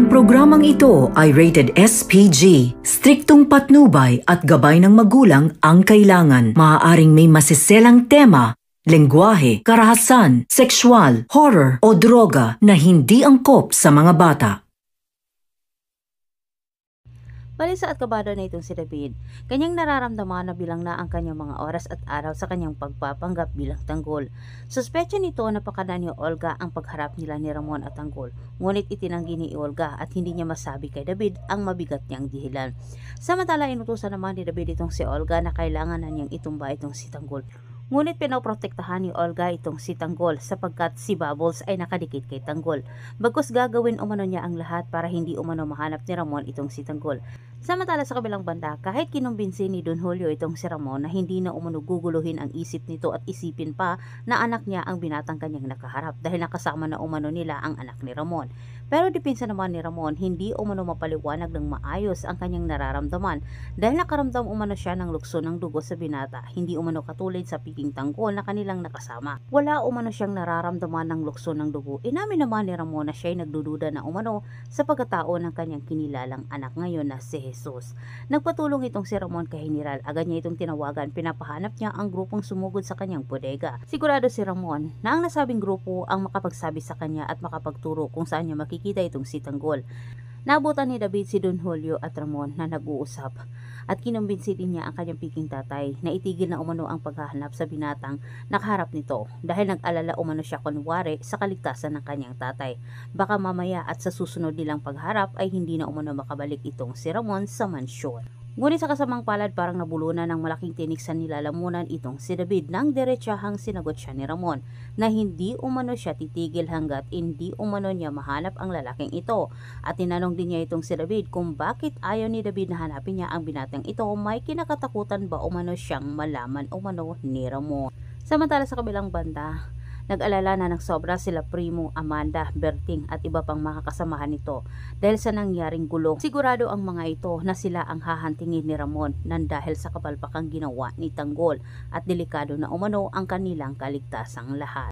Ang programang ito ay rated SPG. Striktong patnubay at gabay ng magulang ang kailangan. Maaaring may masiselang tema, lengguwahe, karahasan, sexual, horror o droga na hindi angkop sa mga bata. Balisa at kabado na itong si David, kanyang nararamdaman na bilang na ang kanyang mga oras at araw sa kanyang pagpapanggap bilang tanggol. Suspetsya nito na pakana ni Olga ang pagharap nila ni Ramon at tanggol, ngunit itinanggi ni Olga at hindi niya masabi kay David ang mabigat niyang dahilan. Samantala inutusan naman ni David itong si Olga na kailangan na niyang itumba itong si tanggol. Ngunit pinoprotektahan ni Olga itong si Tanggol sapagkat si Bubbles ay nakadikit kay Tanggol. Bagkus gagawin umano niya ang lahat para hindi umano mahanap ni Ramon itong si Tanggol. Samantala sa kabilang banda, kahit kinumbinsi ni Don Julio itong si Ramon na hindi na umano guguluhin ang isip nito at isipin pa na anak niya ang binatang kanyang nakaharap dahil nakasama na umano nila ang anak ni Ramon. Pero dipinsa naman ni Ramon, hindi umano mapaliwanag ng maayos ang kanyang nararamdaman dahil nakaramdam umano siya ng lukso ng dugo sa binata, hindi umano katulad sa piking Tanggol na kanilang nakasama. Wala umano siyang nararamdaman ng lukso ng dugo. Inamin naman ni Ramon na siya ay nagdududa na umano sa pagkatao ng kanyang kinilalang anak ngayon na si Jesus. Nagpatulong itong si Ramon kay General. Agad niya itong tinawagan, pinapahanap niya ang grupong sumugod sa kanyang bodega. Sigurado si Ramon na ang nasabing grupo ang makapagsabi sa kanya at makapagturo kung saan niya makikita itong si Tanggol. Nabutan ni David si Don Julio at Ramon na nag-uusap at kinumbinsi din niya ang kanyang piking tatay na itigil na umano ang paghahanap sa binatang nakaharap nito dahil nag-alala umano siya kunwari sa kaligtasan ng kanyang tatay. Baka mamaya at sa susunod nilang pagharap ay hindi na umano makabalik itong si Ramon sa mansyon. Ngunit sa kasamang palad parang nabulunan ng malaking tinik sa nilalamunan itong si David nang diretsahang sinagot siya ni Ramon na hindi umano siya titigil hanggat hindi umano niya mahanap ang lalaking ito. At tinanong din niya itong si David kung bakit ayaw ni David na hanapin niya ang binatang ito, may kinakatakutan ba umano siyang malaman umano ni Ramon. Samantala sa kabilang banda, nag-alala na ng sobra sila Primo, Amanda, Berting at iba pang mga kasamahan nito dahil sa nangyaring gulo. Sigurado ang mga ito na sila ang hahantingin ni Ramon nang dahil sa kapalpakang ginawa ni Tanggol at delikado na umano ang kanilang kaligtasang lahat.